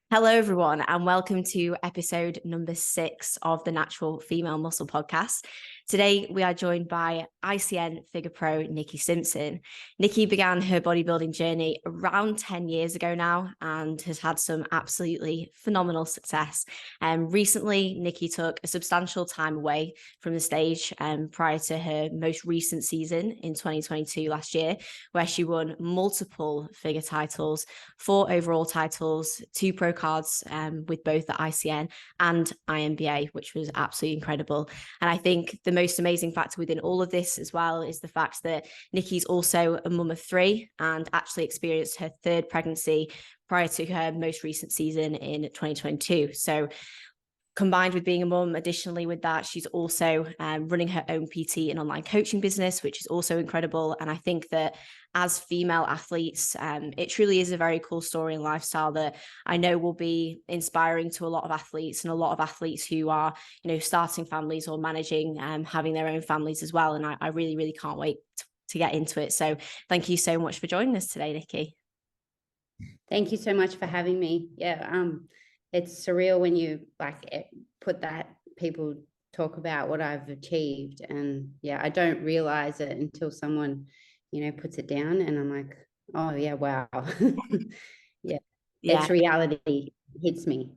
Hello, everyone, and welcome to episode number 6 of the Natural Female Muscle Podcast. Today, we are joined by ICN Figure Pro, Nikki Simpson. Nikki began her bodybuilding journey around 10 years ago now and has had some absolutely phenomenal success. Recently, Nikki took a substantial time away from the stage prior to her most recent season in 2022 last year, where she won multiple figure titles, 4 overall titles, 2 pro cards with both the ICN and INBA, which was absolutely incredible. And I think the most amazing factor within all of this as well is the fact that Nikki's also a mum of 3 and actually experienced her 3rd pregnancy prior to her most recent season in 2022. So combined with being a mum, additionally with that, she's also running her own PT and online coaching business, which is also incredible. And I think that as female athletes, it truly is a very cool story and lifestyle that I know will be inspiring to a lot of athletes and a lot of athletes who are, starting families or managing, having their own families as well. And I really, really can't wait to get into it. So thank you so much for joining us today, Nikki. Thank you so much for having me. Yeah, it's surreal when you put that people talk about what I've achieved, and I don't realize it until someone puts it down, and I'm like, oh yeah, wow. yeah it's reality hits me.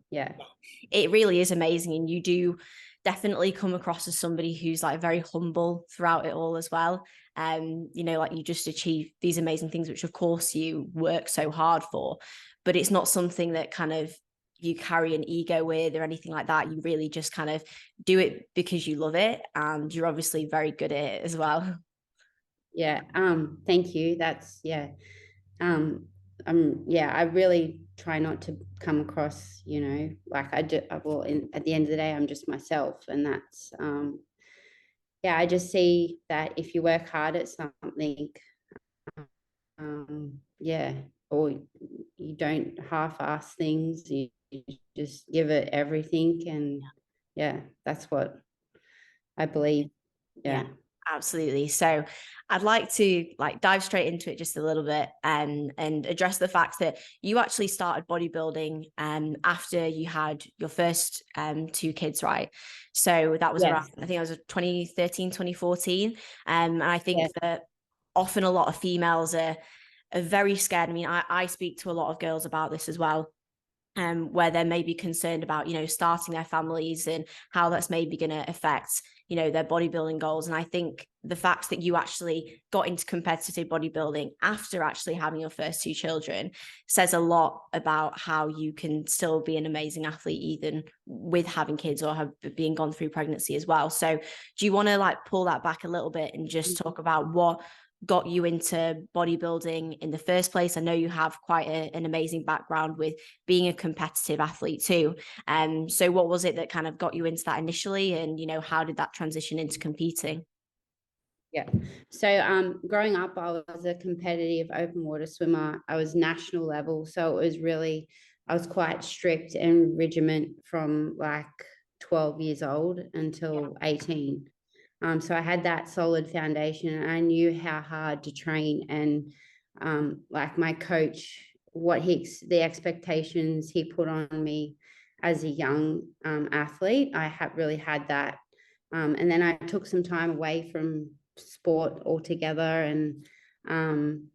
It really is amazing, and you do definitely come across as somebody who's like very humble throughout it all as well. You just achieve these amazing things, which of course you work so hard for, but it's not something that kind of you carry an ego with or anything like that. You really just kind of do it because you love it, and you're obviously very good at it as well. Thank you. That's I really try not to come across, like I do. Well, at the end of the day, I'm just myself, and that's I just see that if you work hard at something, or you don't half-ass things, you just give it everything, and that's what I believe. Yeah, absolutely. So I'd like to dive straight into it just a little bit and address the fact that you actually started bodybuilding after you had your first 2 kids, right? So that was around, I think it was 2013, 2014. And I think that often a lot of females are very scared. I mean, I speak to a lot of girls about this as well. Where they're maybe concerned about, starting their families and how that's maybe going to affect, their bodybuilding goals. And I think the fact that you actually got into competitive bodybuilding after actually having your first 2 children says a lot about how you can still be an amazing athlete, even with having kids or being gone through pregnancy as well. So do you want to pull that back a little bit and just talk about what got you into bodybuilding in the first place? I know you have quite an amazing background with being a competitive athlete too. So what was it that kind of got you into that initially, and how did that transition into competing? So growing up, I was a competitive open water swimmer. I was national level, so it was really, I was quite strict and regiment from 12 years old until 18. So I had that solid foundation, and I knew how hard to train, and my coach, the expectations he put on me as a young athlete, I really had that. And then I took some time away from sport altogether, and some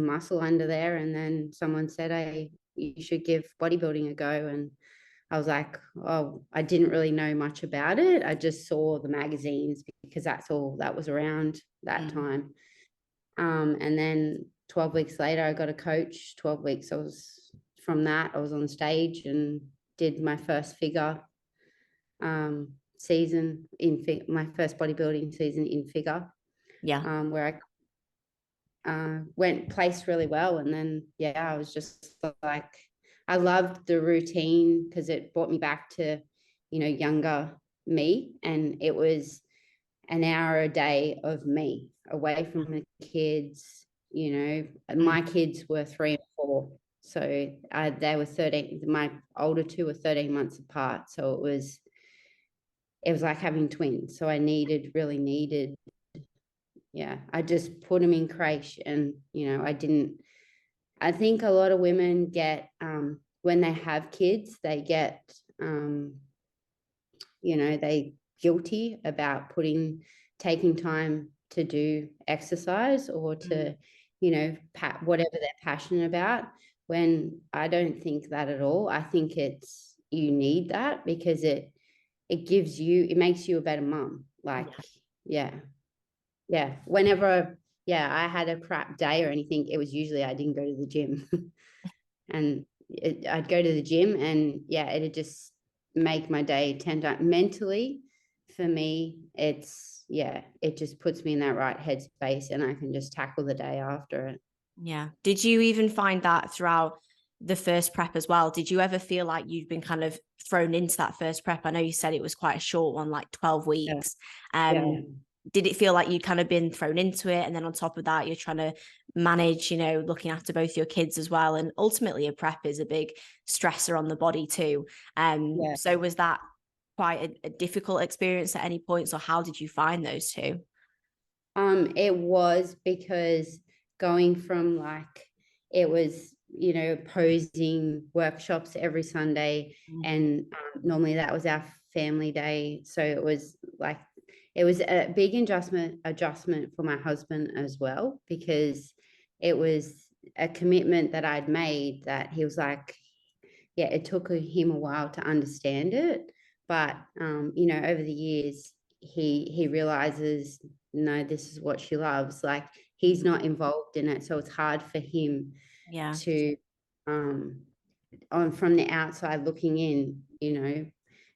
muscle under there. And then someone said, hey, you should give bodybuilding a go. And I was like, oh, I didn't really know much about it. I just saw the magazines because that's all that was around that time. And then 12 weeks later, I got a coach. 12 weeks, I was on stage and did my first figure season my first bodybuilding season in figure. Where I placed really well. And then, I was just like, I loved the routine because it brought me back to, younger me. And it was an hour a day of me away from the kids. My kids were 3 and 4. So they were 13. My older 2 were 13 months apart. So it was like having twins. So I really needed I just put them in creche, and I think a lot of women get when they have kids, they get they guilty about taking time to do exercise or to whatever they're passionate about, when I don't think that at all. I think you need that, because it makes you a better mum. Like, whenever I had a crap day or anything, it was usually I didn't go to the gym. And I'd go to the gym, and it'd just make my day 10 times. Mentally, for me, it just puts me in that right headspace, and I can just tackle the day after it. Yeah. Did you even find that throughout the first prep as well? Did you ever feel like you'd been kind of thrown into that first prep? I know you said it was quite a short one, like 12 weeks. Did it feel like you'd kind of been thrown into it? And then on top of that, you're trying to manage, looking after both your kids as well. And ultimately a prep is a big stressor on the body too. So was that quite a difficult experience at any points, or how did you find those two? It was, because going from it was, posing workshops every Sunday, and normally that was our family day. So it was a big adjustment for my husband as well, because it was a commitment that I'd made, that he was like, it took him a while to understand it. But, over the years, he realizes, no, this is what she loves. Like, he's not involved in it. So it's hard for him to, from the outside looking in,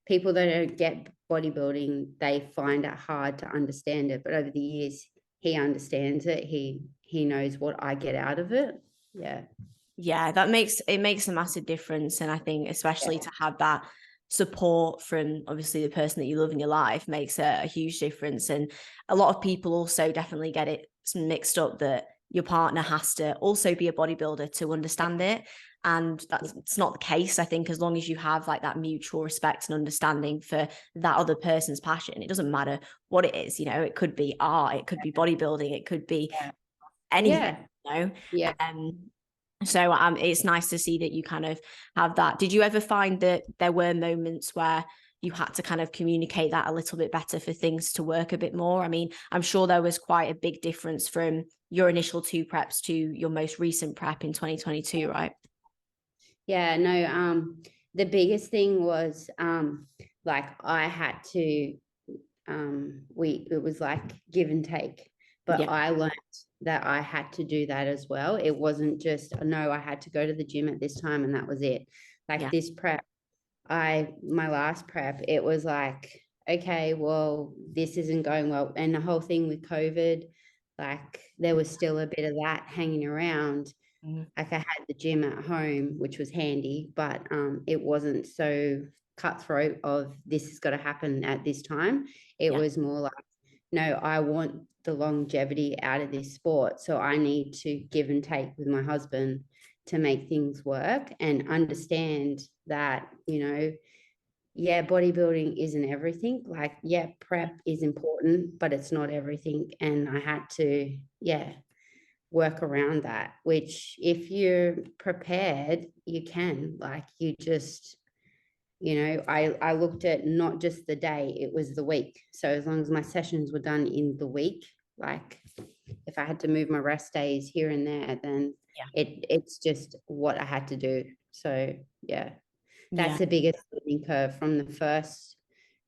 people that don't get bodybuilding, they find it hard to understand it. But over the years, he understands it. He knows what I get out of it. That makes a massive difference. And I think especially to have that support from obviously the person that you love in your life makes a huge difference. And a lot of people also definitely get it mixed up that your partner has to also be a bodybuilder to understand it. And it's not the case. I think as long as you have like that mutual respect and understanding for that other person's passion, it doesn't matter what it is. It could be art, it could be bodybuilding, it could be anything. So it's nice to see that you kind of have that. Did you ever find that there were moments where you had to kind of communicate that a little bit better for things to work a bit more? I mean, I'm sure there was quite a big difference from your initial 2 preps to your most recent prep in 2022, right? Yeah, no, the biggest thing was I had to it was like give and take, but I learned that I had to do that as well. It wasn't just, no, I had to go to the gym at this time and that was it. This prep, my last prep, it was like, okay, well, this isn't going well. And the whole thing with COVID, there was still a bit of that hanging around. I had the gym at home, which was handy, but it wasn't so cutthroat of this has got to happen at this time. It was more like, no, I want the longevity out of this sport, so I need to give and take with my husband to make things work, and understand that, bodybuilding isn't everything. Prep is important, but it's not everything. And I had to, work around that, which if you're prepared, you can. You just, I looked at not just the day, it was the week. So as long as my sessions were done in the week, if I had to move my rest days here and there, then it's just what I had to do. So that's the biggest learning curve from the first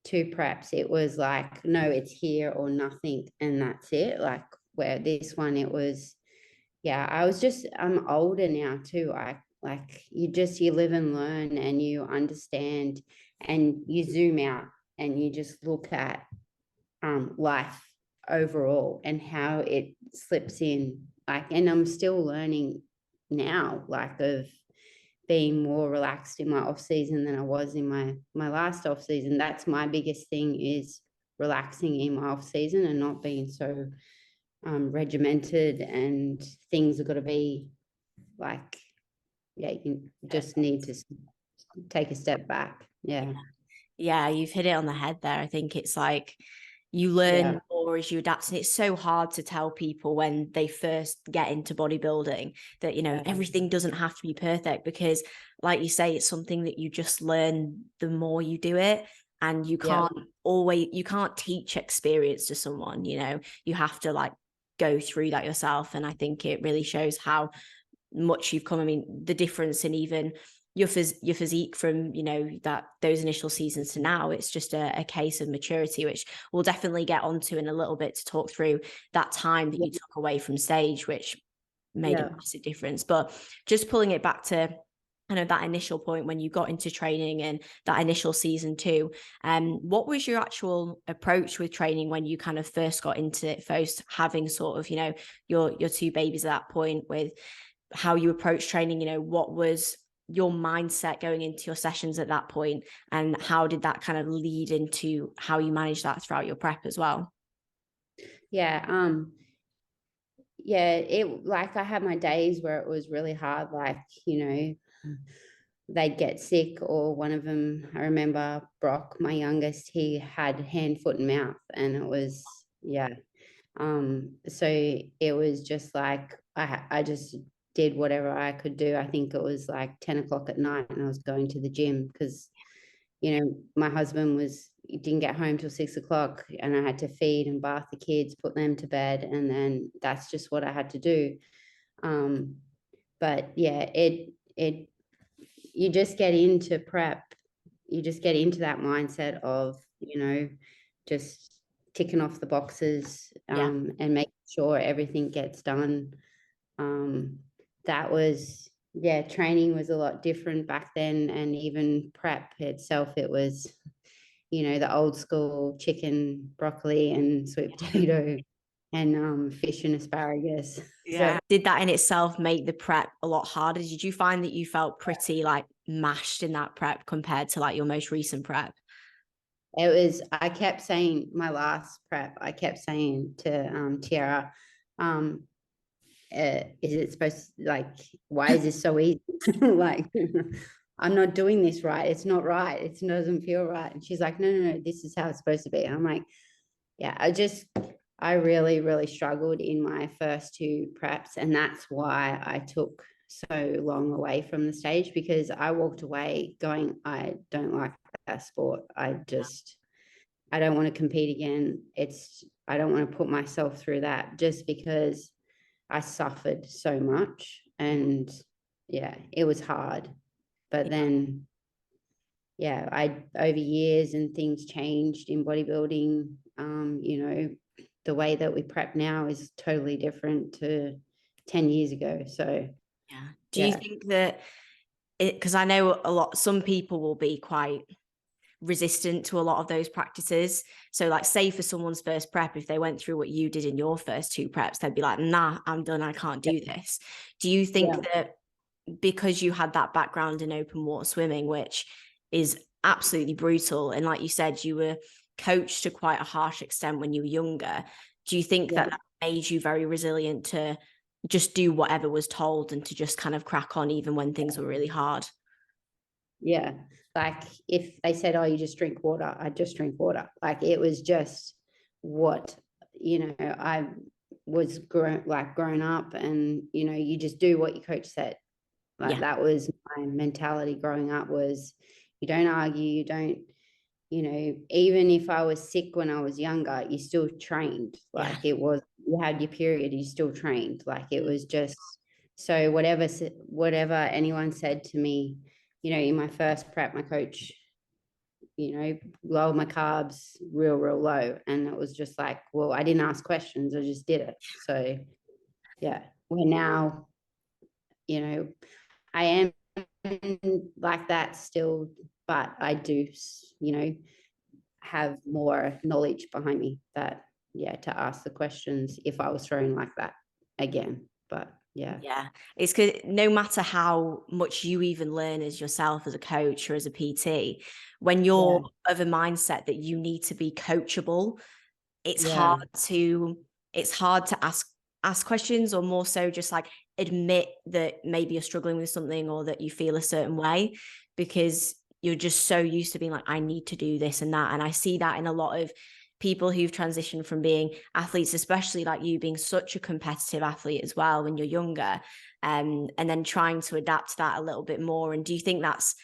2 preps. It was like, no, it's here or nothing, and that's it. Where this one, it was, I'm older now too. You live and learn, and you understand, and you zoom out, and you just look at life overall and how it slips in. And I'm still learning now, of being more relaxed in my off season than I was in my last off season. That's my biggest thing, is relaxing in my off season and not being so regimented, and things have got to be you just need to take a step back. You've hit it on the head there. I think it's like you learn more more as you adapt. And it's so hard to tell people when they first get into bodybuilding that, you know, everything doesn't have to be perfect, because like you say, it's something that you just learn the more you do it. And you can't you can't teach experience to someone, you know, you have to like go through that yourself. And I think it really shows how much you've come. I mean, the difference in even your physique from, you know, those initial seasons to now, it's just a case of maturity, which we'll definitely get onto in a little bit to talk through that time that you took away from stage, which made a massive difference. But just pulling it back to kind of that initial point when you got into training and that initial season 2, what was your actual approach with training when you kind of first got into it, first having sort of, you know, your 2 babies at that point, with how you approach training? You know, what was your mindset going into your sessions at that point, and how did that kind of lead into how you manage that throughout your prep as well? It like I had my days where it was really hard, like, you know, they'd get sick, or one of them, I remember Brock, my youngest, he had hand, foot and mouth, and it was so it was just like I just did whatever I could do. I think it was like 10 o'clock at night and I was going to the gym because, you know, my husband didn't get home till 6 o'clock, and I had to feed and bath the kids, put them to bed, and then that's just what I had to do. But yeah, it you just get into prep, you just get into that mindset of, you know, just ticking off the boxes, and making sure everything gets done. That was, training was a lot different back then, and even prep itself, it was, you know, the old school chicken, broccoli and sweet potato and fish and asparagus. So did that in itself make the prep a lot harder? Did you find that you felt pretty like mashed in that prep compared to like your most recent prep? It was, I kept saying, my last prep, I kept saying to Tiara, is it supposed to, like, why is this so easy? Like, I'm not doing this right. It's not right. It doesn't feel right. And she's like, no, this is how it's supposed to be. And I'm like, I really, really struggled in my first 2 preps. And that's why I took so long away from the stage, because I walked away going, I don't like that sport. I don't want to compete again. I don't want to put myself through that, just because I suffered so much, and it was hard. But then, over years and things changed in bodybuilding. You know, the way that we prep now is totally different to 10 years ago. So, do you think that because I know some people will be quite resistant to a lot of those practices. So like, say for someone's first prep, if they went through what you did in your first 2 preps, they'd be like, nah, I'm done. I can't do this. Do you think that because you had that background in open water swimming, which is absolutely brutal, and like you said, you were coached to quite a harsh extent when you were younger, do you think that made you very resilient to just do whatever was told and to just kind of crack on even when things were really hard? Yeah. Like if they said, oh, you just drink water, I just drink water. Like it was just what, you know, I was grown up, and, you know, you just do what your coach said. Like that was my mentality growing up, was you don't argue, you don't, you know, even if I was sick when I was younger, you still trained. Like it was, you had your period, you still trained. Like it was just, so whatever anyone said to me, you know, in my first prep, my coach, you know, lowered my carbs real low. And it was just like, well, I didn't ask questions, I just did it. So we're now, you know, I am like that still, but I do, you know, have more knowledge behind me that, to ask the questions if I was thrown like that again. But it's because no matter how much you even learn as yourself as a coach or as a PT, when you're of a mindset that you need to be coachable, it's hard to ask questions, or more so just like admit that maybe you're struggling with something or that you feel a certain way, because you're just so used to being like, I need to do this and that. And I see that in a lot of people who've transitioned from being athletes, especially like you being such a competitive athlete as well when you're younger, and then trying to adapt to that a little bit more? And do you think that's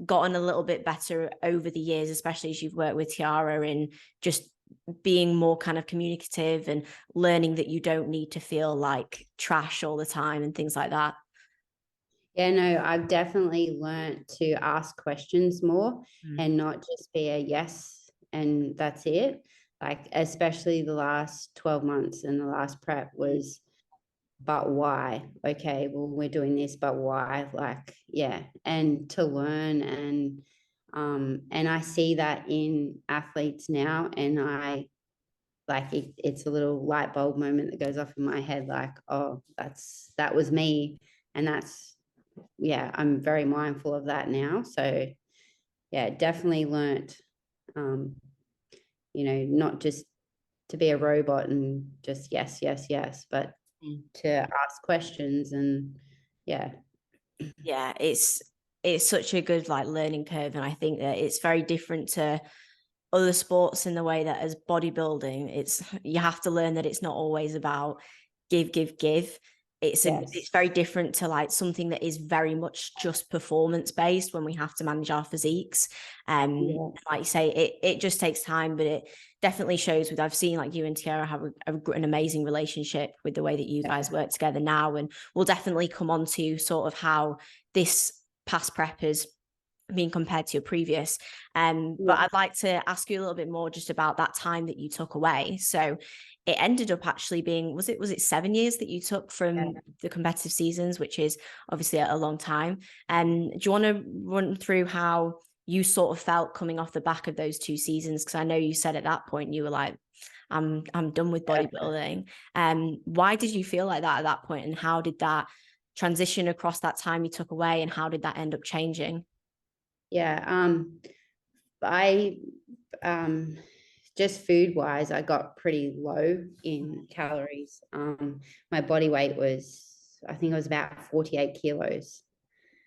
gotten a little bit better over the years, especially as you've worked with Tiara in just being more kind of communicative and learning that you don't need to feel like trash all the time and things like that? Yeah, no, I've definitely learned to ask questions more and not just be a yes and that's it. Like, especially the last 12 months and the last prep was, but why? Okay, well, we're doing this, but why? Like, yeah, and to learn and I see that in athletes now, and I like it's a little light bulb moment that goes off in my head, like, oh, that was me, and that's, yeah, I'm very mindful of that now. So yeah, definitely learnt, not just to be a robot and just yes, yes, yes, but to ask questions and yeah. Yeah, it's such a good like learning curve, and I think that it's very different to other sports in the way that as bodybuilding, it's you have to learn that it's not always about give, give, give. It's very different to like something that is very much just performance based when we have to manage our physiques. Like you say, it just takes time, but it definitely shows with I've seen like you and Tiara have an amazing relationship with the way that you guys work together now. And we'll definitely come on to sort of how this past prep is being compared to your previous. But I'd like to ask you a little bit more just about that time that you took away. So it ended up actually being, was it 7 years that you took from the competitive seasons, which is obviously a long time. Do you want to run through how you sort of felt coming off the back of those 2 seasons? Because I know you said at that point you were like, I'm done with bodybuilding. Why did you feel like that at that point, and how did that transition across that time you took away, and how did that end up changing? I just food wise, I got pretty low in calories. My body weight was, I think it was about 48 kilos.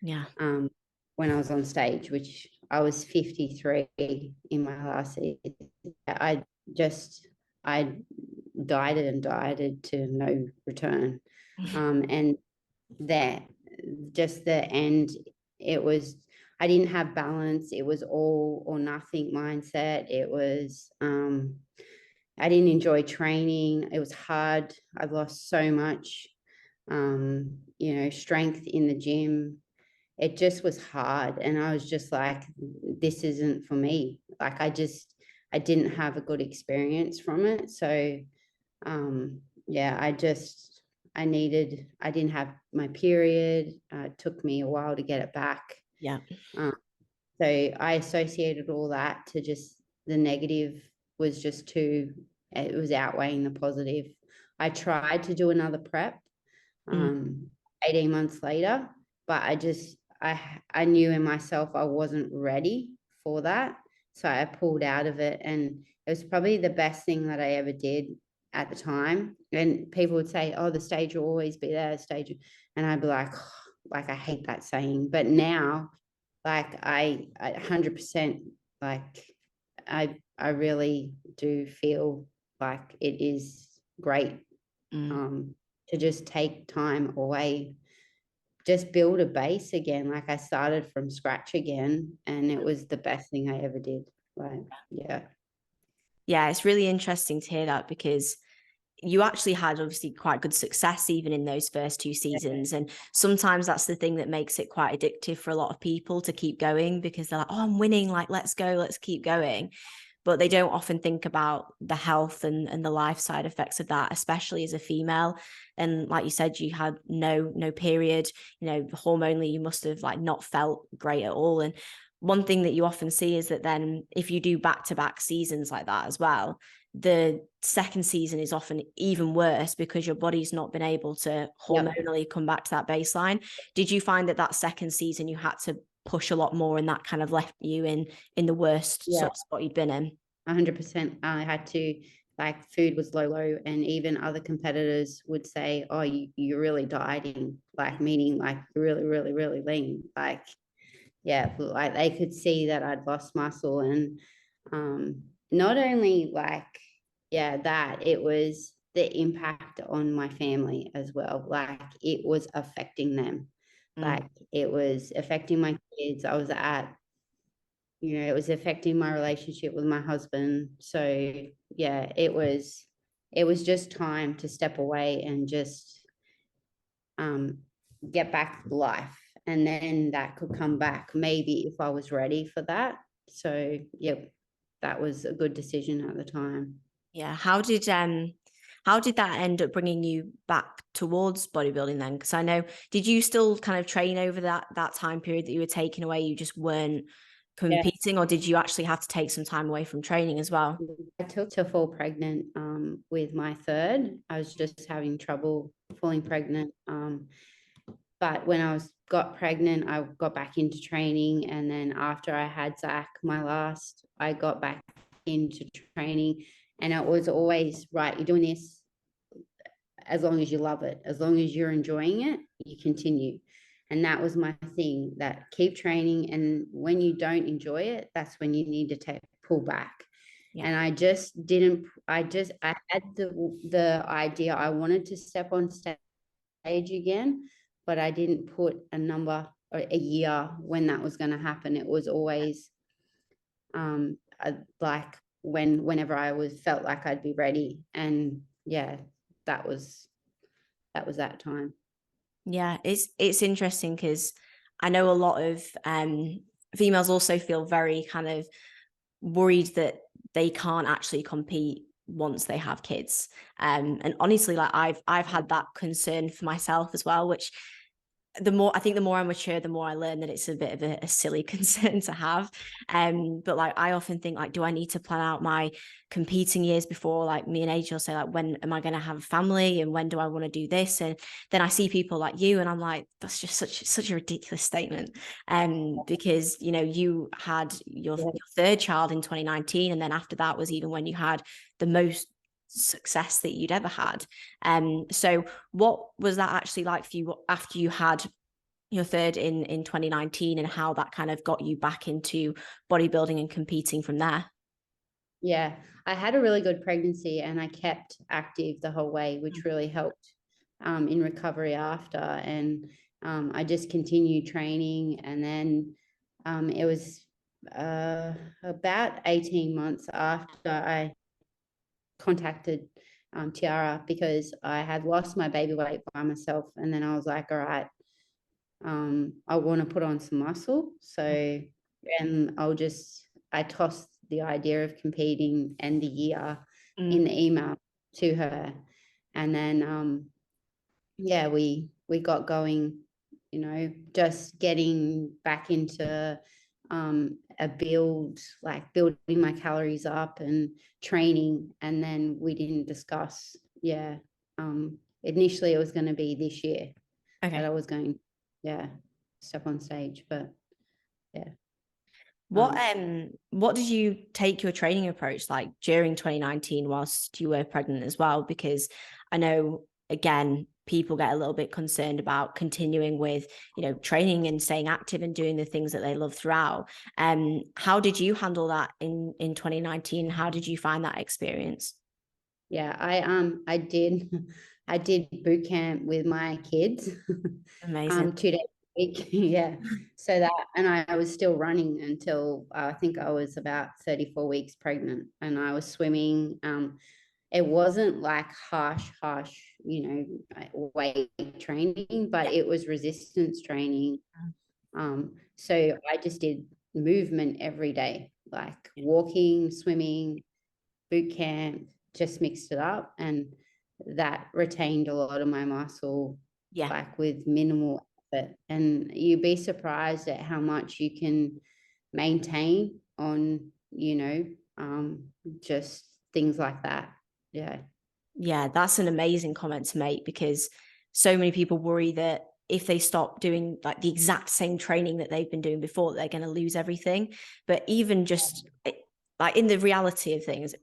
Yeah. When I was on stage, which I was 53 in my last season. I dieted and dieted to no return. And that just the end, it was, I didn't have balance. It was all or nothing mindset. It was, I didn't enjoy training. It was hard. I lost so much, strength in the gym. It just was hard. And I was just like, this isn't for me. Like, I didn't have a good experience from it. So, yeah, I didn't have my period. It took me a while to get it back. Yeah. So I associated all that to just the negative was just it was outweighing the positive. I tried to do another prep 18 months later, but I knew in myself I wasn't ready for that. So I pulled out of it, and it was probably the best thing that I ever did at the time. And people would say, oh, the stage will always be there, stage. And I'd be like, oh, like, I hate that saying. But now, like, I 100%, like, I really do feel like it is great to just take time away, just build a base again. Like, I started from scratch again, and it was the best thing I ever did. Like, yeah, it's really interesting to hear that, because you actually had obviously quite good success even in those first 2 seasons. And sometimes that's the thing that makes it quite addictive for a lot of people to keep going, because they're like, oh, I'm winning, like, let's go, let's keep going. But they don't often think about the health and the life side effects of that, especially as a female. And like you said, you had no period, hormonally, you must have like not felt great at all. And one thing that you often see is that then if you do back-to-back seasons like that as well, the second season is often even worse because your body's not been able to hormonally come back to that baseline. Did you find that second season you had to push a lot more, and that kind of left you in the worst sort of spot you'd been in? 100%. I had to, like, food was low, and even other competitors would say, oh, you're really dieting, like, meaning like really, really, really lean. Like, yeah, like they could see that I'd lost muscle. And not only like yeah, that it was the impact on my family as well. Like it was affecting them. Like it was affecting my kids. I was at, it was affecting my relationship with my husband. So yeah, it was just time to step away and just get back to life. And then that could come back maybe if I was ready for that. So yep, that was a good decision at the time. Yeah. How did that end up bringing you back towards bodybuilding then? Because I know, did you still kind of train over that time period that you were taking away? You just weren't Yeah. competing, or did you actually have to take some time away from training as well? I took to fall pregnant with my third. I was just having trouble falling pregnant. But when I got pregnant, I got back into training. And then after I had Zach, my last, I got back into training. And it was always, right, you're doing this as long as you love it, as long as you're enjoying it, you continue. And that was my thing, that keep training. And when you don't enjoy it, that's when you need to pull back. Yeah. And I just didn't, I had the idea I wanted to step on stage again, but I didn't put a number or a year when that was going to happen. It was always like whenever I felt like I'd be ready. And yeah, that was that time. Yeah, it's interesting because I know a lot of females also feel very kind of worried that they can't actually compete once they have kids. And honestly, like I've had that concern for myself as well, which the more I mature, the more I learn that it's a bit of a silly concern to have. But like I often think, like, do I need to plan out my competing years before? Like me and AJ will say, like, when am I going to have a family and when do I want to do this? And then I see people like you and I'm like, that's just such a ridiculous statement. Because you had your third child in 2019, and then after that was even when you had the most success that you'd ever had. So what was that actually like for you after you had your third in 2019, and how that kind of got you back into bodybuilding and competing from there? Yeah, I had a really good pregnancy and I kept active the whole way, which really helped in recovery after. And I just continued training. And then it was about 18 months after I contacted Tiara, because I had lost my baby weight by myself. And then I was like, all right, I want to put on some muscle. So, and I tossed the idea of competing and the year in the email to her. And then, yeah, we got going, just getting back into a build, like building my calories up and training. And then we didn't discuss, initially it was going to be this year that I was going, step on stage, but yeah. What did you take your training approach like during 2019 whilst you were pregnant as well? Because I know, again, people get a little bit concerned about continuing with, training and staying active and doing the things that they love throughout. How did you handle that in 2019? How did you find that experience? Yeah, I did I did boot camp with my kids. Amazing. 2 days a week. Yeah. So that, and I was still running until I think I was about 34 weeks pregnant, and I was swimming. It wasn't like harsh, weight training, but it was resistance training. So I just did movement every day, like walking, swimming, boot camp, just mixed it up, and that retained a lot of my muscle, like with minimal effort. And you'd be surprised at how much you can maintain on, just things like that. Yeah, that's an amazing comment to make, because so many people worry that if they stop doing like the exact same training that they've been doing before, they're going to lose everything. But even just like in the reality of things,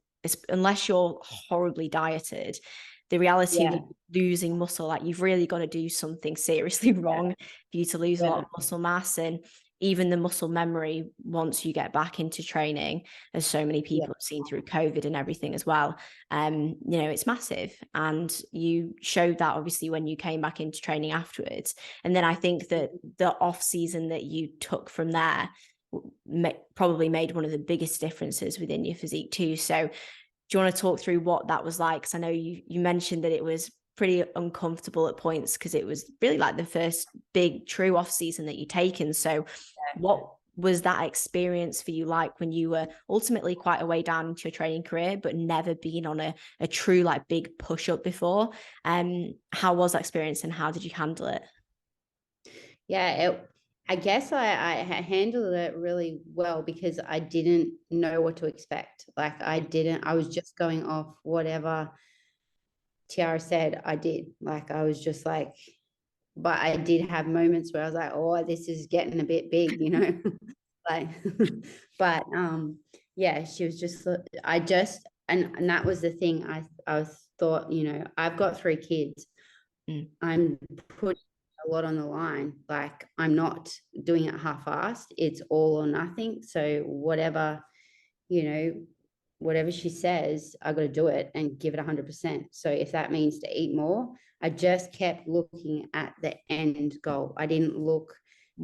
unless you're horribly dieted, the reality of losing muscle, like you've really got to do something seriously wrong for you to lose a lot of muscle mass. And even the muscle memory once you get back into training, as so many people have seen through COVID and everything as well, you know, it's massive. And you showed that obviously when you came back into training afterwards. And then I think that the off season that you took from there probably made one of the biggest differences within your physique too. So do you want to talk through what that was like? Because I know you mentioned that it was pretty uncomfortable at points because it was really like the first big true off season that you'd taken. So what was that experience for you like when you were ultimately quite a way down into your training career, but never been on a true like big push up before? How was that experience and how did you handle it? Yeah, I guess I handled it really well because I didn't know what to expect. Like I was just going off whatever Tiara said I did. Like I was just like, but I did have moments where I was like, oh, this is getting a bit big, you know? Like, but yeah, she was just, and that was the thing. I thought, you know, I've got 3 kids. I'm putting a lot on the line. Like I'm not doing it half-assed. It's all or nothing. So whatever, you know, whatever she says, I got to do it and give it 100%. So if that means to eat more, I just kept looking at the end goal. I didn't look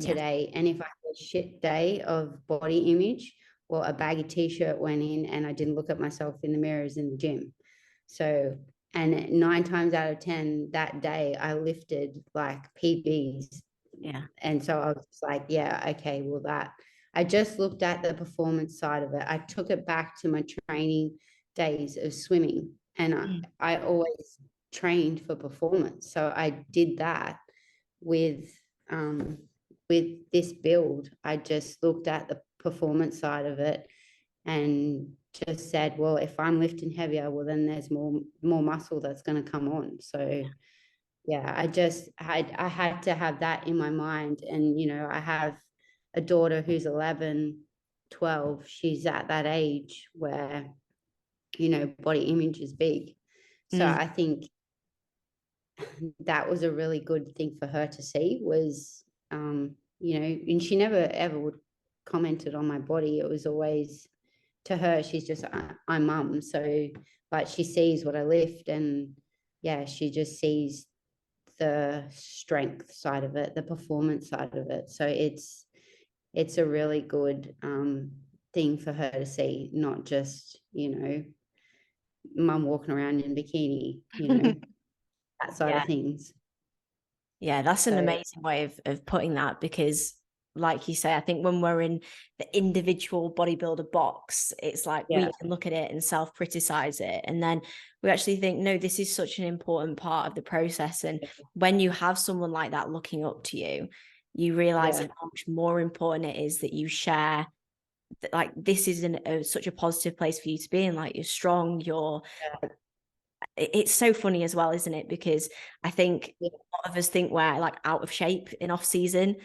today. And if I had a shit day of body image, well, a baggy t-shirt went in and I didn't look at myself in the mirrors in the gym. So, and 9 times out of 10 that day, I lifted like PBs. Yeah. And so I was like, yeah, okay, well I just looked at the performance side of it. I took it back to my training days of swimming, and I always trained for performance. So I did that with this build. I just looked at the performance side of it and just said, well, if I'm lifting heavier, well, then there's more muscle that's going to come on. So yeah, I had to have that in my mind. And, you know, I have a daughter who's 11, 12. She's at that age where, you know, body image is big. So I think that was a really good thing for her to see was, you know, and she never ever would commented on my body. It was always to her, she's just, I'm mum. So, but she sees what I lift and yeah, she just sees the strength side of it, the performance side of it. So it's a really good thing for her to see, not just, you know, mum walking around in bikini, you know, that side of things. Yeah, that's an amazing way of putting that, because like you say, I think when we're in the individual bodybuilder box, it's like we can look at it and self-criticize it. And then we actually think, no, this is such an important part of the process. And when you have someone like that looking up to you, you realize how much more important it is that you share that, like, this is such a positive place for you to be in. Like, you're strong, it's so funny as well, isn't it? Because I think a lot of us think we're like out of shape in off season.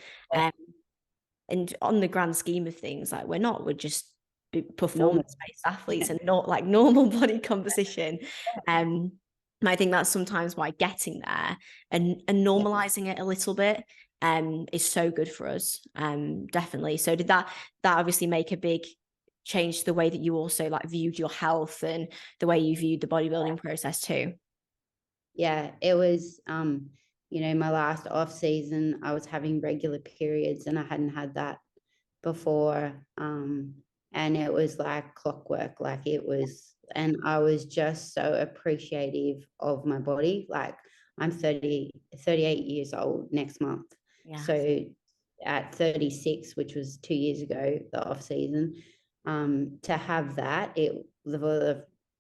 And on the grand scheme of things, like we're not, we're just performance-based athletes and not like normal body composition. I think that's sometimes why getting there and normalizing it a little bit is so good for us. Definitely. So did that obviously make a big change to the way that you also like viewed your health and the way you viewed the bodybuilding process too? Yeah, it was, you know, my last off season, I was having regular periods and I hadn't had that before. And it was like clockwork, like it was, and I was just so appreciative of my body. Like I'm 38 years old next month. Yeah. So at 36, which was 2 years ago, the off season, to have that,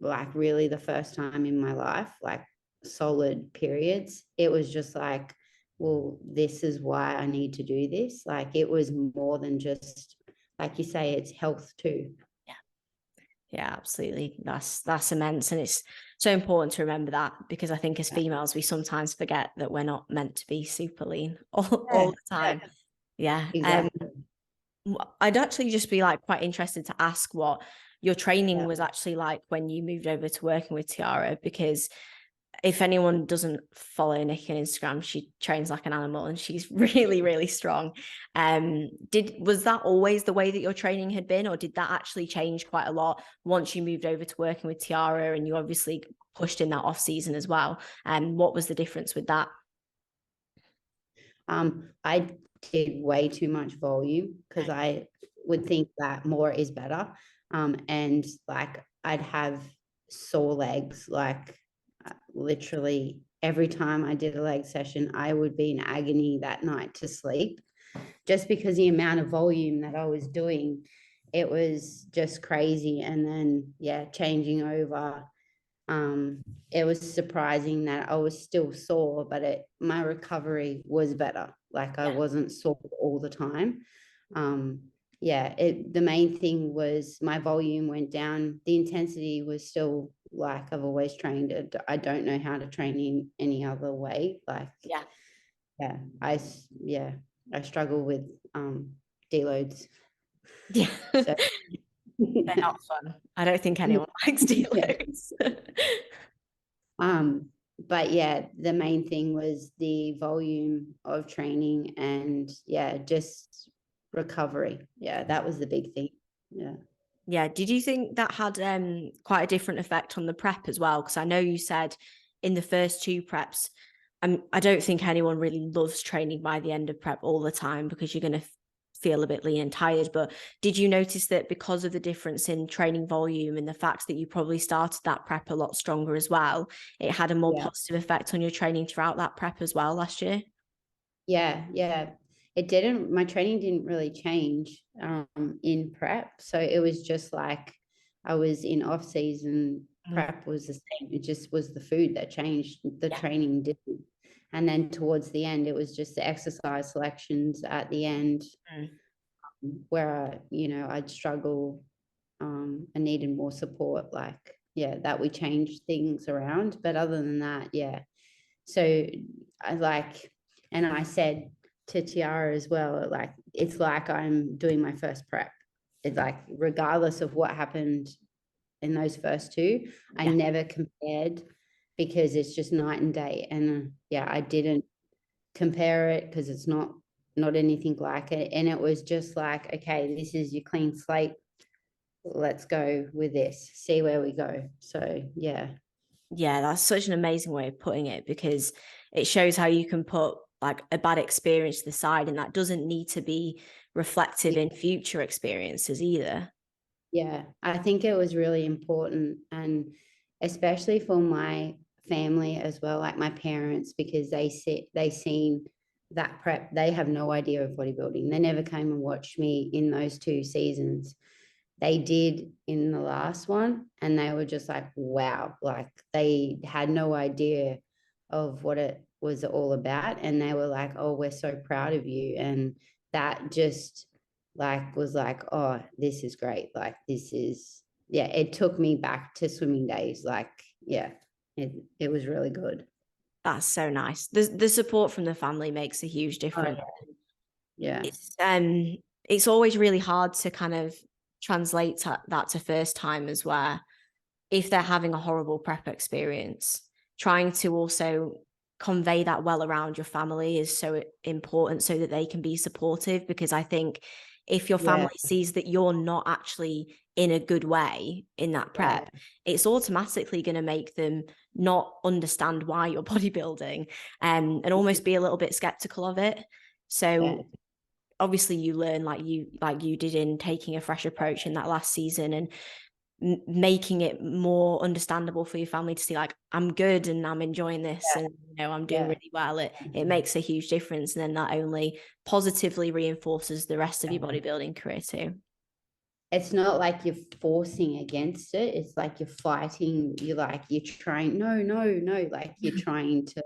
like really the first time in my life, like solid periods, it was just like, well, this is why I need to do this. Like it was more than just, like you say, it's health too. Yeah, absolutely. That's immense. And it's so important to remember that, because I think as females, we sometimes forget that we're not meant to be super lean all the time. Yeah. Exactly. I'd actually just be like quite interested to ask what your training was actually like when you moved over to working with Tiara, because if anyone doesn't follow Nikki on Instagram, she trains like an animal and she's really, really strong. Was that always the way that your training had been, or did that actually change quite a lot once you moved over to working with Tiara and you obviously pushed in that off season as well? And what was the difference with that? I did way too much volume because I would think that more is better. And like I'd have sore legs, like literally every time I did a leg session, I would be in agony that night to sleep just because the amount of volume that I was doing, it was just crazy. And then, yeah, changing over, it was surprising that I was still sore, but my recovery was better. Like I wasn't sore all the time. The main thing was my volume went down. The intensity was still like I've always trained it. I don't know how to train in any other way. Like, I struggle with deloads. Yeah. So They're not fun. I don't think anyone likes deloads. But yeah, the main thing was the volume of training and just recovery. Yeah, that was the big thing. Yeah. Yeah. Did you think that had quite a different effect on the prep as well? Because I know you said in the first two preps, I don't think anyone really loves training by the end of prep all the time because you're going to feel a bit lean and tired. But did you notice that because of the difference in training volume and the fact that you probably started that prep a lot stronger as well, it had a more positive effect on your training throughout that prep as well last year? Yeah. My training didn't really change in prep. So it was just like I was in off season, prep was the same. It just was the food that changed. The training didn't. And then towards the end, it was just the exercise selections at the end where, I'd struggle. I needed more support, that we changed things around. But other than that, So I said to Tiara as well, like, it's like I'm doing my first prep. It's like, regardless of what happened in those first two, I never compared because it's just night and day. And I didn't compare it because it's not anything like it. And it was just like, okay, this is your clean slate. Let's go with this, see where we go. So, yeah. Yeah, that's such an amazing way of putting it because it shows how you can put like a bad experience to the side and that doesn't need to be reflective in future experiences either. Yeah, I think it was really important, and especially for my family as well, like my parents, because they seen that prep. They have no idea of bodybuilding. They never came and watched me in those two seasons. They did in the last one, and they were just like, wow, like they had no idea of what it was all about. And they were like, oh, we're so proud of you. And that just was like, oh, this is great. Like, this is, it took me back to swimming days. Like, it was really good. That's so nice. The support from the family makes a huge difference. Yeah. It's always really hard to kind of translate that to first timers where if they're having a horrible prep experience, trying to also convey that well around your family is so important so that they can be supportive. Because I think if your family sees that you're not actually in a good way in that prep, it's automatically going to make them not understand why you're bodybuilding and almost be a little bit skeptical of it. So obviously you learn like you did in taking a fresh approach in that last season and making it more understandable for your family to see like I'm good and I'm enjoying this and I'm doing really well. It makes a huge difference, and then that only positively reinforces the rest of your bodybuilding career too. It's not like you're forcing against it. It's like you're fighting. You're trying. No, like you're trying to.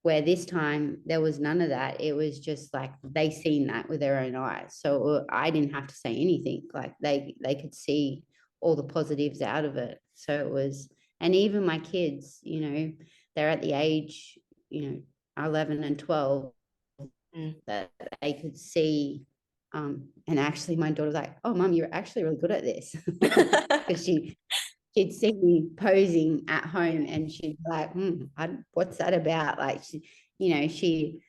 Where this time there was none of that. It was just like they seen that with their own eyes. So I didn't have to say anything. Like they could see all the positives out of it. So it was, and even my kids, they're at the age, 11 and 12 that they could see. And actually my daughter's like, oh, Mum, you're actually really good at this. Because she'd see me posing at home and she'd be like, what's that about? Like, she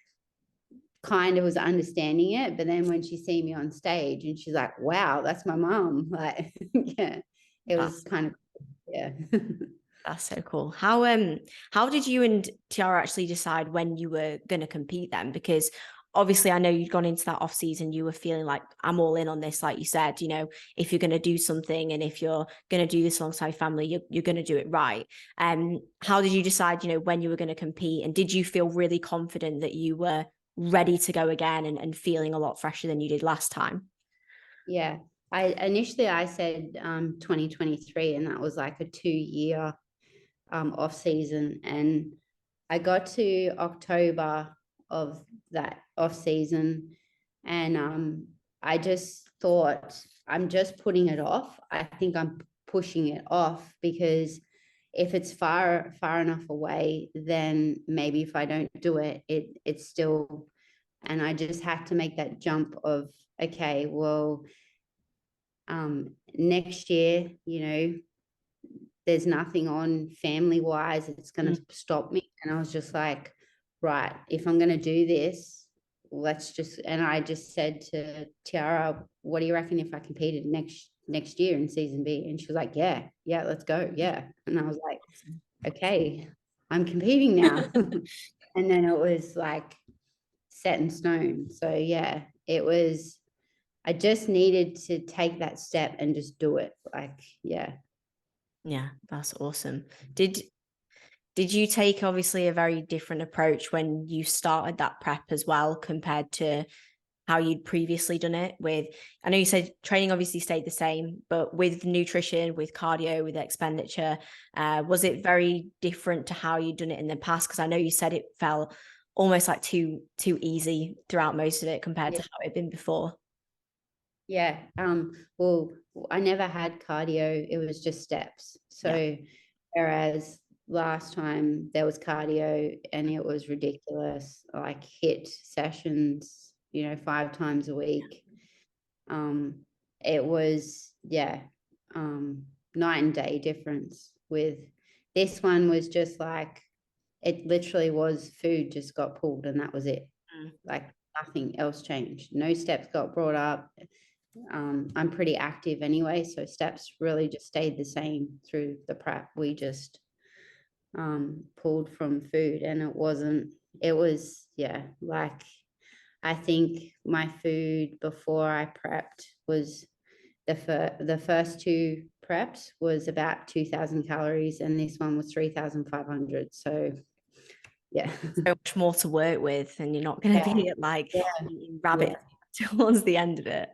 kind of was understanding it, but then when she see me on stage and she's like, wow, that's my mom. Like, yeah, it was kind of, yeah. That's so cool. How did you and Tiara actually decide when you were going to compete then? Because obviously I know you'd gone into that off season, you were feeling like, I'm all in on this. Like you said, if you're going to do something and if you're going to do this alongside family, you're going to do it right. How did you decide, when you were going to compete? And did you feel really confident that you were ready to go again and feeling a lot fresher than you did last time? Yeah. I said 2023, and that was like a 2-year off season, and I got to October of that off season, and I just thought, I'm just putting it off. I think I'm pushing it off because if it's far enough away, then maybe if I don't do it, it's still. And I just had to make that jump of, okay, well, next year, there's nothing on family wise, it's going to stop me. And I was just like, right, if I'm going to do this, and I just said to Tiara, what do you reckon if I competed next year in season B? And she was like, yeah, let's go. Yeah. And I was like, okay, I'm competing now. And then it was like set in stone. So yeah, I just needed to take that step and just do it. Like, yeah. Yeah, that's awesome. Did you take obviously a very different approach when you started that prep as well compared to how you'd previously done it with, I know you said training obviously stayed the same, but with nutrition, with cardio, with expenditure, was it very different to how you'd done it in the past? Because I know you said it felt almost like too easy throughout most of it compared to how it had been before. Yeah. Well, I never had cardio. It was just steps. So whereas last time there was cardio and it was ridiculous, like HIIT sessions, 5 times a week. It was, night and day difference. With this one was just like, it literally was food just got pulled and that was it. Like nothing else changed. No steps got brought up. I'm pretty active anyway, so steps really just stayed the same through the prep. We just pulled from food, and it was like, I think my food before I prepped was the first 2 preps was about 2,000 calories, and this one was 3,500. So yeah, so much more to work with, and you're not going to be at like rabbit towards the end of it.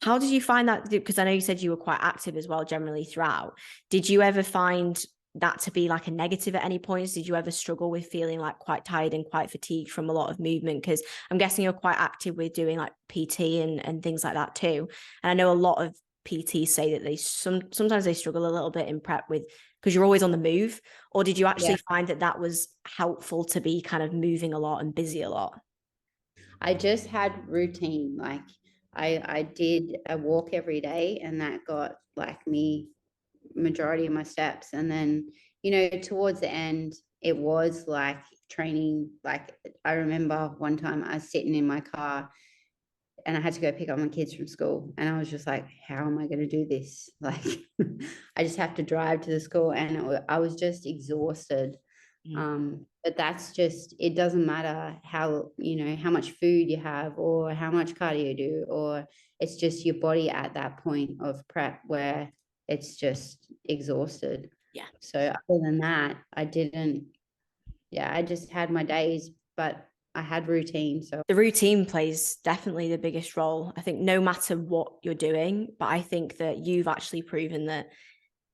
How did you find that? Because I know you said you were quite active as well generally throughout. Did you ever find that to be like a negative at any points? Did you ever struggle with feeling like quite tired and quite fatigued from a lot of movement? Because I'm guessing you're quite active with doing like PT and things like that too. And I know a lot of PTs say that they sometimes they struggle a little bit in prep with, because you're always on the move. Or did you actually find that was helpful to be kind of moving a lot and busy a lot? I just had routine. Like I did a walk every day, and that got like me majority of my steps. And then, towards the end, it was like training. Like I remember one time I was sitting in my car and I had to go pick up my kids from school. And I was just like, how am I going to do this? Like, I just have to drive to the school. And I was just exhausted. But that's just, it doesn't matter how much food you have or how much cardio you do, or it's just your body at that point of prep where it's just exhausted. Yeah. So other than that, I just had my days, but I had routine. So the routine plays definitely the biggest role. I think no matter what you're doing, but I think that you've actually proven that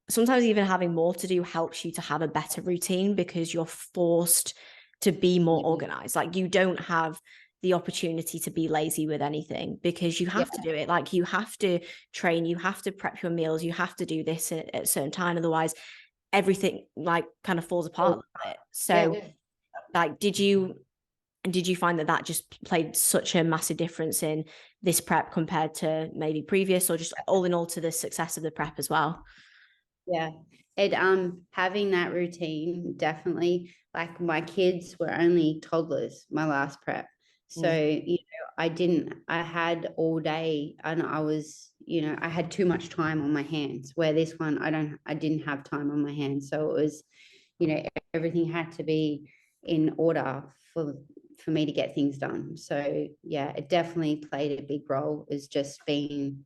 sometimes even having more to do helps you to have a better routine, because you're forced to be more organized. Like you don't have the opportunity to be lazy with anything, because you have to do it. Like you have to train, you have to prep your meals, you have to do this at a certain time. Otherwise everything like kind of falls apart a little bit. So like, did you find that just played such a massive difference in this prep compared to maybe previous, or just all in all to the success of the prep as well? Yeah. It having that routine definitely, like my kids were only toddlers my last prep. So, Mm. I had all day and I was, I had too much time on my hands, where this one I didn't have time on my hands. So it was, everything had to be in order for me to get things done. So yeah, it definitely played a big role, is just being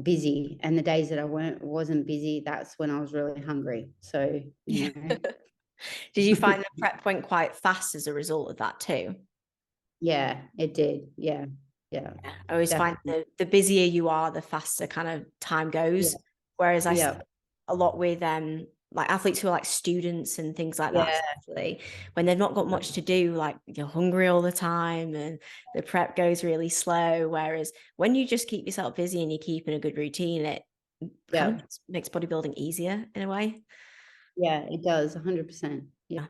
busy, and the days that I wasn't busy, that's when I was really hungry. So Did you find the prep went quite fast as a result of that too? yeah, it did. Yeah, yeah, I always find definitely. the busier you are, the faster kind of time Yeah, goes. Whereas I see yeah, a lot with like athletes who are like students and things like that, yeah, especially when they've not got much to do, like you're hungry all the time and the prep goes really slow. Whereas when you just keep yourself busy and you're keeping a good routine, it kind yeah, of makes bodybuilding easier in a way. yeah. It does 100%. Yeah,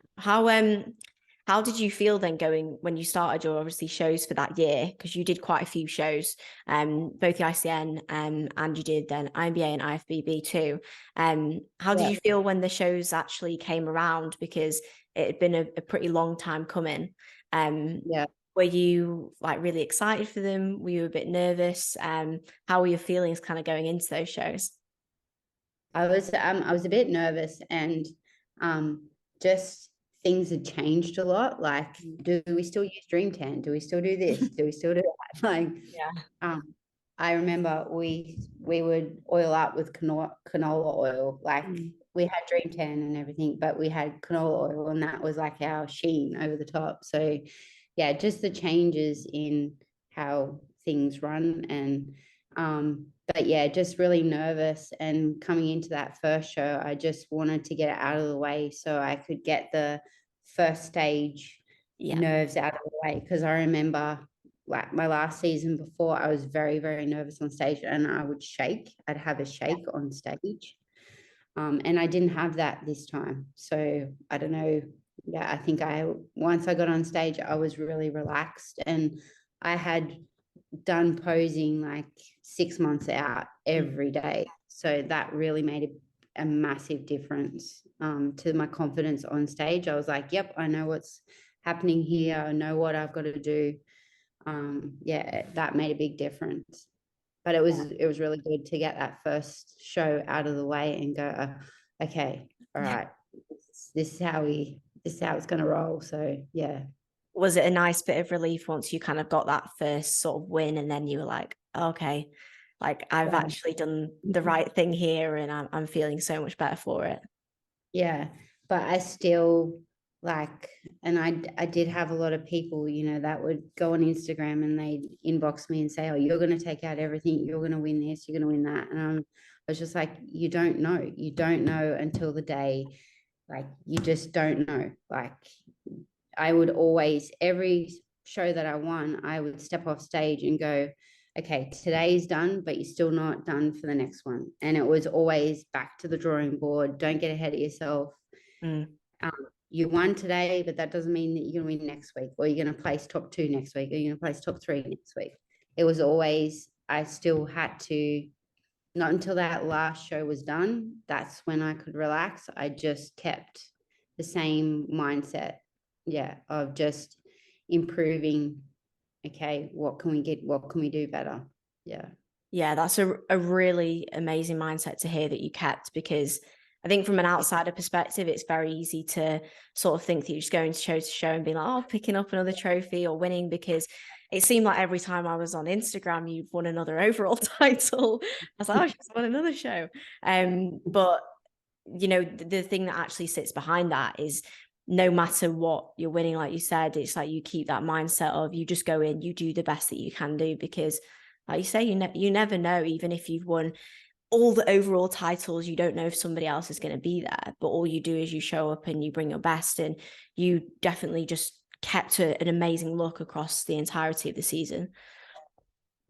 How did you feel then going when you started your obviously shows for that year? Because you did quite a few shows, both the ICN and you did then INBA and IFBB too. How did yeah, you feel when the shows actually came around? Because it had been a pretty long time coming. Um, yeah. were you like really excited for them? Were you a bit nervous? How were your feelings kind of going into those shows? I was a bit nervous, and just things had changed a lot. Like, do we still use Dream Tan? Do we still do this? Do we still do that? Like, Yeah. um, I remember we would oil up with canola oil. Like, Mm. we had Dream Tan and everything, but we had canola oil, and that was like our sheen over the top. So, yeah, just the changes in how things run, and but yeah, just really nervous. And coming into that first show, I just wanted to get it out of the way so I could get the first stage Yeah. nerves out of the way. Because I remember, like, my last season before, I was very, very nervous on stage, and I would shake. I'd have a shake on stage. And I didn't have that this time. So I don't know. Yeah, I think once I got on stage, I was really relaxed, and I had done posing like 6 months out Mm. every day. So that really made a massive difference to my confidence on stage. I was like, yep, I know what's happening here. I know what I've got to do. Yeah, that made a big difference. But it was really good to get that first show out of the way and go, okay, all right, this is how it's going to roll. So yeah. Was it a nice bit of relief once you kind of got that first sort of win and then you were like, okay, like I've Yeah. actually done the right thing here and I'm feeling so much better for it. Yeah, but I still like, and I did have a lot of people, that would go on Instagram and they'd inbox me and say, "Oh, you're going to take out everything. You're going to win this. You're going to win that." And I was just like, "You don't know. You don't know until the day. Like, you just don't know." Like, I would always, every show that I won, I would step off stage and go, okay, today's done, but you're still not done for the next one. And it was always back to the drawing board. Don't get ahead of yourself. Mm. Um, you won today, but that doesn't mean that you're going to win next week, or you're going to place top 2 next week, or you're going to place top 3 next week. It was always, I still had to, not until that last show was done, that's when I could relax. I just kept the same mindset, yeah, of just improving. Okay, what can we get? What can we do better? Yeah, Yeah, that's a really amazing mindset to hear that you kept because I think from an outsider perspective, it's very easy to sort of think that you're just going to show and being like, oh, picking up another trophy or winning because it seemed like every time I was on Instagram, you've won another overall title. I was like, oh, she's won another show. But the thing that actually sits behind that is no matter what you're winning, like you said, it's like you keep that mindset of you just go in, you do the best that you can do because like you say, you never know, even if you've won all the overall titles, you don't know if somebody else is going to be there. But all you do is you show up and you bring your best. And you definitely just kept an amazing look across the entirety of the season.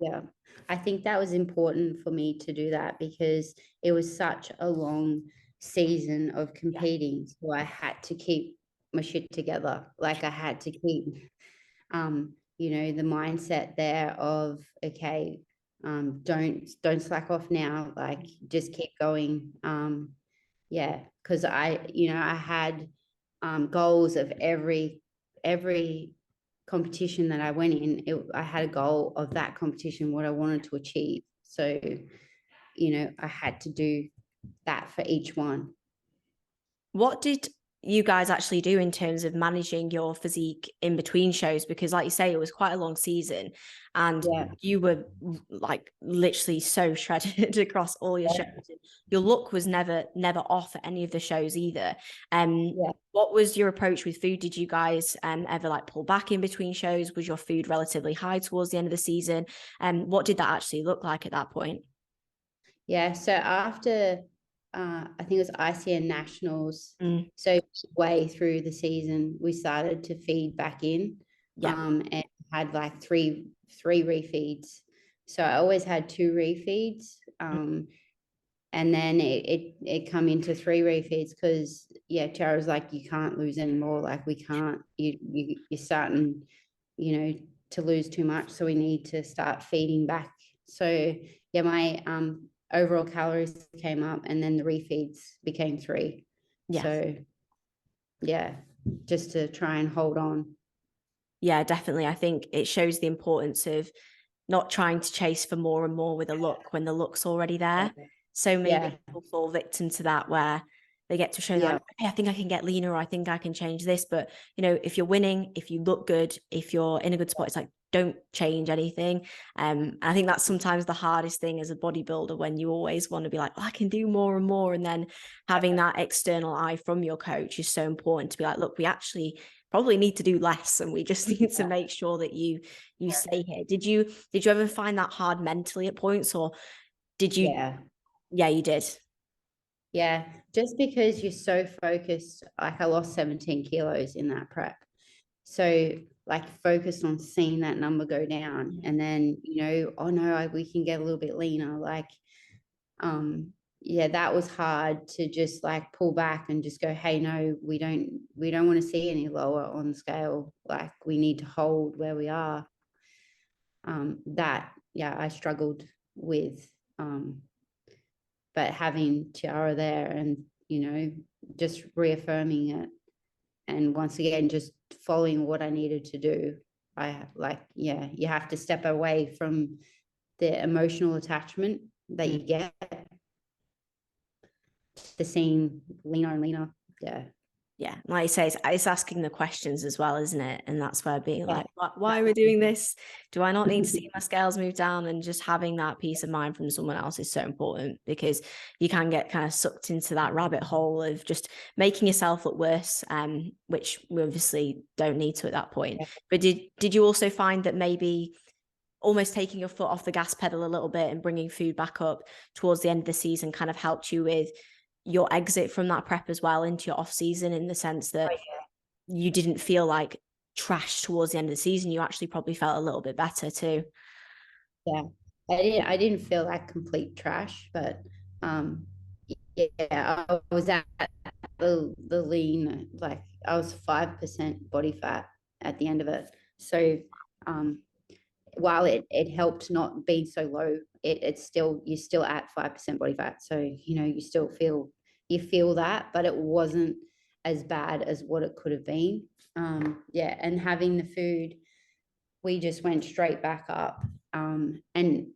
yeah. I think that was important for me to do that because it was such a long season of Yeah. competing. So I had to keep my shit together. Like, I had to keep the mindset there of, okay, Don't slack off now, like just keep going. Yeah, because I had goals of every competition that I went in. I had a goal of that competition, what I wanted to achieve. So, I had to do that for each one. What did you guys actually do in terms of managing your physique in between shows? Because like you say, it was quite a long season and you were like literally so shredded across all your shows. Your look was never off at any of the shows either. What was your approach with food? Did you guys ever like pull back in between shows? Was your food relatively high towards the end of the season? What did that actually look like at that point? Yeah, so after I think it was ICN Nationals, so way through the season, we started to feed back in, and had like three refeeds. So I always had 2 refeeds, and then it come into 3 refeeds because Tara was like, you can't lose anymore, like we can't, you're starting, to lose too much, so we need to start feeding back. So my overall calories came up, and then the refeeds became 3. So just to try and hold on. Yeah, definitely. I think it shows the importance of not trying to chase for more and more with a look when the look's already there. So maybe people fall victim to that, where they get to show like, hey, I think I can get leaner, or I think I can change this. But, if you're winning, if you look good, if you're in a good spot, it's like, don't change anything. I think that's sometimes the hardest thing as a bodybuilder, when you always want to be like, I can do more and more. And then having that external eye from your coach is so important to be like, look, we actually probably need to do less, and we just need to make sure that you stay here. Did you ever find that hard mentally at points, or did you? Yeah, you did. Yeah, just because you're so focused. Like I lost 17 kilos in that prep. So like focused on seeing that number go down, and then, oh no, we can get a little bit leaner. Like, that was hard to just like pull back and just go, hey, no, we don't want to see any lower on the scale. Like we need to hold where we are. I struggled with, but having Tiara there and, just reaffirming it. And once again, just following what I needed to do. You have to step away from the emotional attachment that you get to seeing leaner and leaner. Yeah, like I say, it's asking the questions as well, isn't it? And that's where being like, why are we doing this? Do I not need to see my scales move down? And just having that peace of mind from someone else is so important, because you can get kind of sucked into that rabbit hole of just making yourself look worse, which we obviously don't need to at that point. But did you also find that maybe almost taking your foot off the gas pedal a little bit and bringing food back up towards the end of the season kind of helped you with your exit from that prep as well into your off season, in the sense that you didn't feel like trash towards the end of the season? You actually probably felt a little bit better too. Yeah, I didn't feel like complete trash, but I was at the lean, like I was 5% body fat at the end of it. So while it helped not being so low, it's still, you're still at 5% body fat. So, you still feel that, but it wasn't as bad as what it could have been. And having the food, we just went straight back up. And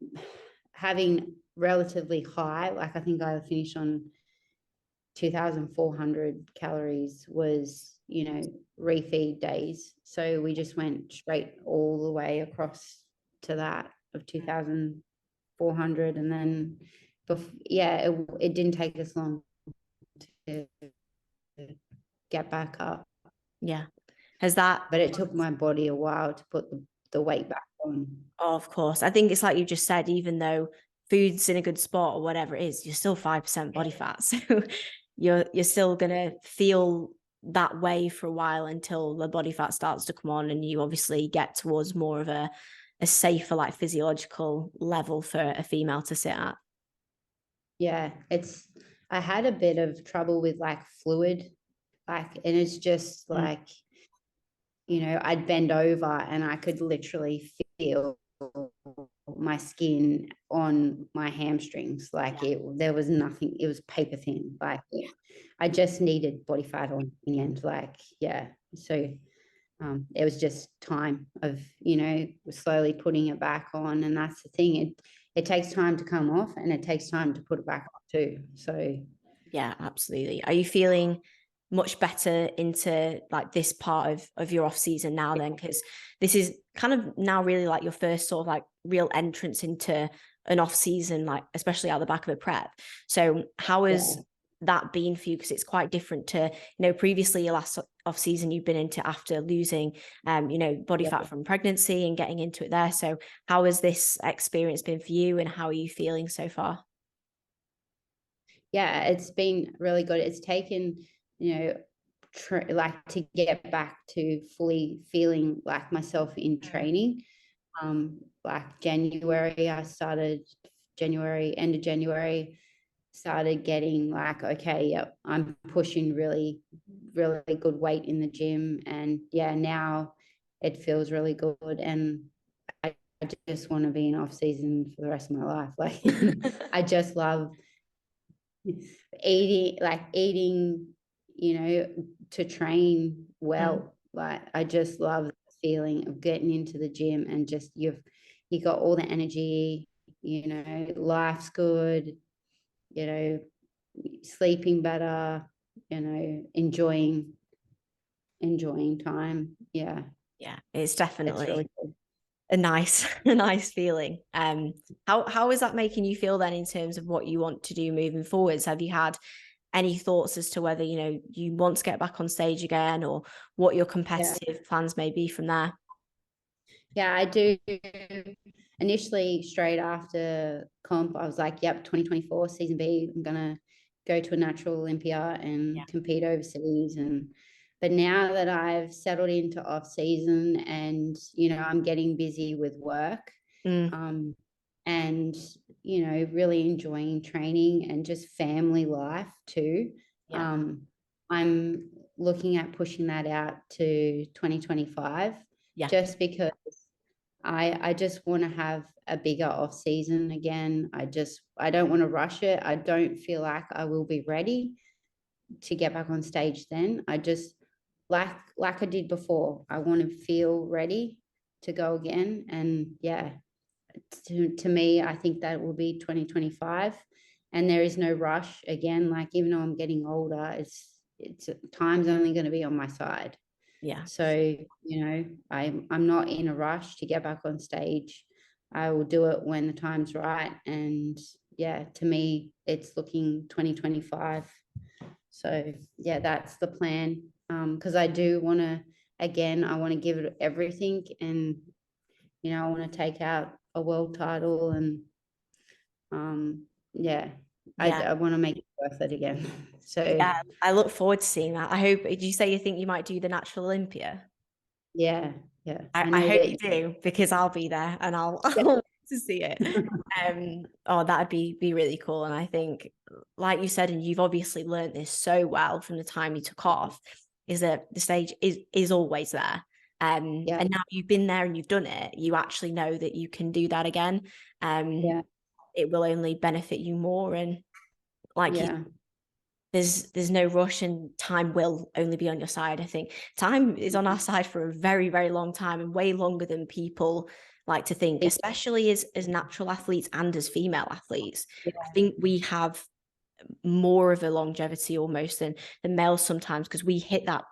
having relatively high, like I think I finished on 2,400 calories was, refeed days. So we just went straight all the way across to that of 2,400. And then, it didn't take us long to get back up. Yeah. But it took my body a while to put the weight back on. Oh, of course. I think it's like you just said, even though food's in a good spot or whatever it is, you're still 5% body fat. So you're still gonna feel that way for a while until the body fat starts to come on, and you obviously get towards more of a safer, like, physiological level for a female to sit at. Yeah, I had a bit of trouble with like fluid, and it's just like, I'd bend over and I could literally feel my skin on my hamstrings. Like there was nothing, it was paper thin. Like I just needed body fat on in the end. Like, yeah. So it was just time of, slowly putting it back on. And that's the thing. It takes time to come off, and it takes time to put it back on too. So yeah, absolutely. Are you feeling much better into like this part of your off season now then? Because this is kind of now really like your first sort of like real entrance into an off season, like especially out the back of a prep. So how has that been for you? Because it's quite different to, previously your last off season you've been into after losing, body fat from pregnancy and getting into it there. So how has this experience been for you, and how are you feeling so far? Yeah, it's been really good. It's taken, like to get back to fully feeling like myself in training. Like January, I started end of January, started getting like, okay, yep, I'm pushing really, really good weight in the gym. And yeah, now it feels really good. And I just want to be in off season for the rest of my life. Like I just love eating, to train well. Like I just love the feeling of getting into the gym and just you got all the energy, life's good, sleeping better, enjoying time. Yeah. Yeah, it's definitely It's really good. a nice feeling. How is that making you feel then in terms of what you want to do moving forwards? Have you had any thoughts as to whether you want to get back on stage again, or what your competitive plans may be from there? Yeah, I do. Initially, straight after comp, I was like, yep, 2024 season B, I'm gonna go to a natural Olympia and compete overseas. But now that I've settled into off season and I'm getting busy with work, and really enjoying training and just family life too. I'm looking at pushing that out to 2025, just because I just want to have a bigger off season again. I don't want to rush it. I don't feel like I will be ready to get back on stage then. I just like I did before. I want to feel ready to go again. And yeah, to me, I think that will be 2025. And there is no rush again. Like even though I'm getting older, it's time's only going to be on my side. Yeah. So, I'm not in a rush to get back on stage. I will do it when the time's right. And yeah, to me, it's looking 2025. So yeah, that's the plan. Because I do want to, again, I want to give it everything. And, I want to take out a world title. And yeah, I want to make it worth it again. So yeah, I look forward to seeing that. I hope, did you say you think you might do the Natural Olympia? yeah. I hope you do, because I'll be there and I'll want to see it. That'd be really cool. And I think, like you said, and you've obviously learned this so well from the time you took off, is that the stage is always there. And now you've been there and you've done it, you actually know that you can do that again. It will only benefit you more. And like there's no rush, and time will only be on your side. I think time is on our side for a very, very long time, and way longer than people like to think, especially as natural athletes and as female athletes. I think we have more of a longevity almost than males sometimes, because we hit that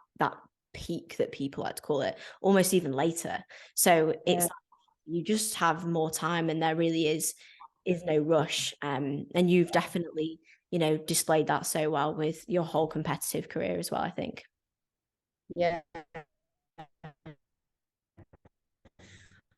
peak that people like to call it almost even later. So it's you just have more time, and there really is no rush. And you've definitely displayed that so well with your whole competitive career as well, I think. Yeah.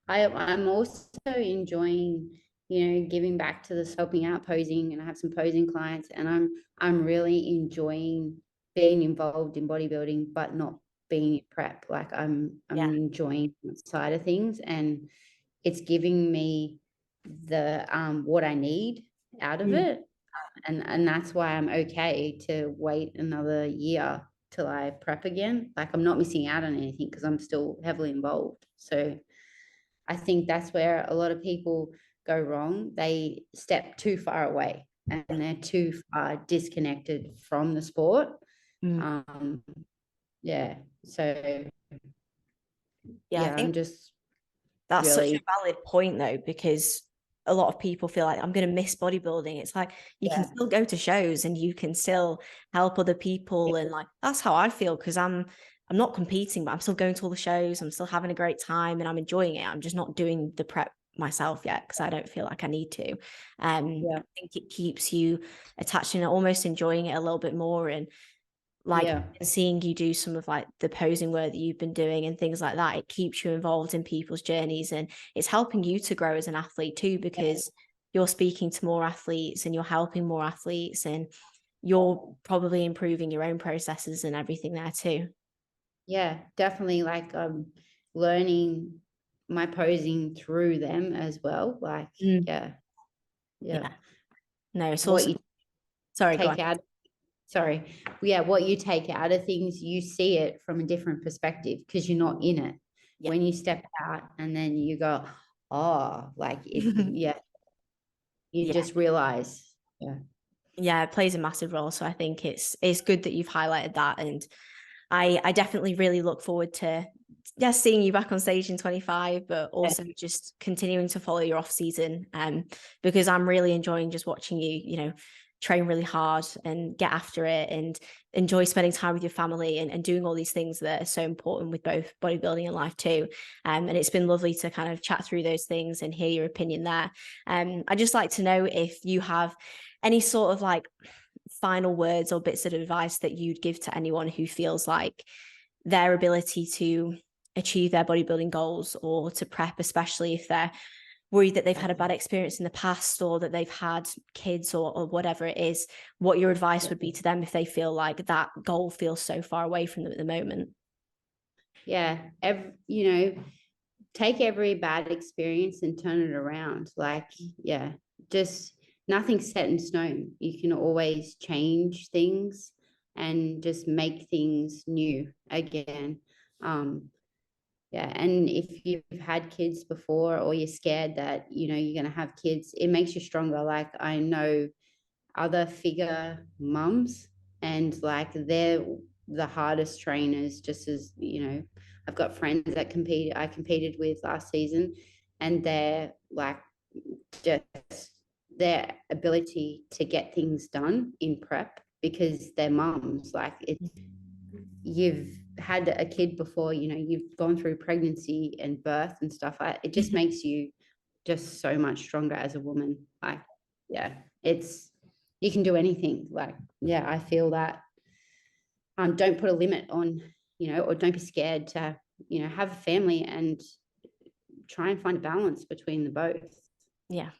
I'm also enjoying, giving back to this, helping out posing, and I have some posing clients, and I'm really enjoying being involved in bodybuilding, but not being in prep. Like I'm enjoying that side of things, and it's giving me the what I need out of it. And that's why I'm okay to wait another year till I prep again. Like I'm not missing out on anything because I'm still heavily involved. So I think that's where a lot of people go wrong, they step too far away and they're too far disconnected from the sport. Yeah. So I think I'm just that's really, such a valid point though, because a lot of people feel like I'm going to miss bodybuilding. It's like you can still go to shows and you can still help other people, and like that's how I feel, because I'm not competing, but I'm still going to all the shows. I'm still having a great time and I'm enjoying it. I'm just not doing the prep myself yet because I don't feel like I need to. I think it keeps you attached and almost enjoying it a little bit more. And like seeing you do some of like the posing work that you've been doing and things like that, it keeps you involved in people's journeys, and it's helping you to grow as an athlete too, because you're speaking to more athletes and you're helping more athletes, and you're probably improving your own processes and everything there too. Yeah, definitely. Like learning my posing through them as well. Like, yeah. No, it's what also, you sorry, go take on. out, what you take out of things, you see it from a different perspective because you're not in it. When you step out and then you go, oh, like it, you just realize. It plays a massive role. So I think it's good that you've highlighted that, and I definitely really look forward to seeing you back on stage in 25, but also just continuing to follow your off season, because I'm really enjoying just watching you train really hard and get after it and enjoy spending time with your family and doing all these things that are so important with both bodybuilding and life too. And it's been lovely to kind of chat through those things and hear your opinion there. I'd just like to know if you have any sort of like final words or bits of advice that you'd give to anyone who feels like their ability to achieve their bodybuilding goals or to prep, especially if they're worried that they've had a bad experience in the past or that they've had kids or whatever it is, what your advice would be to them if they feel like that goal feels so far away from them at the moment? Take every bad experience and turn it around. Like, just nothing's set in stone. You can always change things and just make things new again. And if you've had kids before or you're scared that, you're going to have kids, it makes you stronger. Like, I know other figure mums, and like they're the hardest trainers, just as, I've got friends that I competed with last season, and they're like, just their ability to get things done in prep because they're mums. Like, you've had a kid before, you've gone through pregnancy and birth and stuff. It just makes you just so much stronger as a woman. Like, you can do anything. Like, I feel that. Don't put a limit on, or don't be scared to, have a family and try and find a balance between the both. Yeah.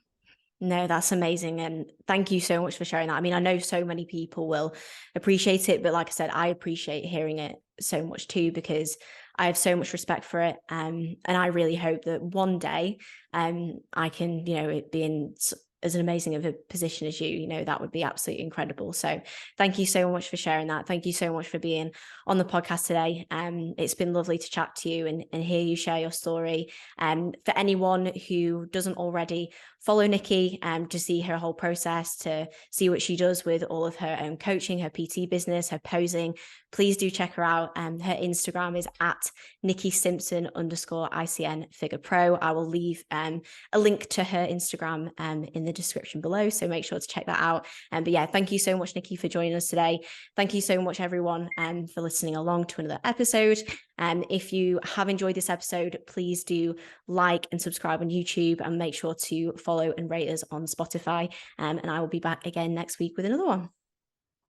No, that's amazing. And thank you so much for sharing that. I mean, I know so many people will appreciate it, but like I said, I appreciate hearing it so much too, because I have so much respect for it. And I really hope that one day I can, it be in as an amazing of a position as you, that would be absolutely incredible. So thank you so much for sharing that. Thank you so much for being on the podcast today. It's been lovely to chat to you and hear you share your story. For anyone who doesn't already follow Nikki to see her whole process, to see what she does with all of her own coaching, her PT business, her posing, please do check her out. Her Instagram is at Nikki Simpson _ICN Figure Pro. I will leave a link to her Instagram in the description below, so make sure to check that out. But yeah, thank you so much, Nikki, for joining us today. Thank you so much, everyone, for listening along to another episode. If you have enjoyed this episode, please do like and subscribe on YouTube, and make sure to follow and rate us on Spotify. And I will be back again next week with another one.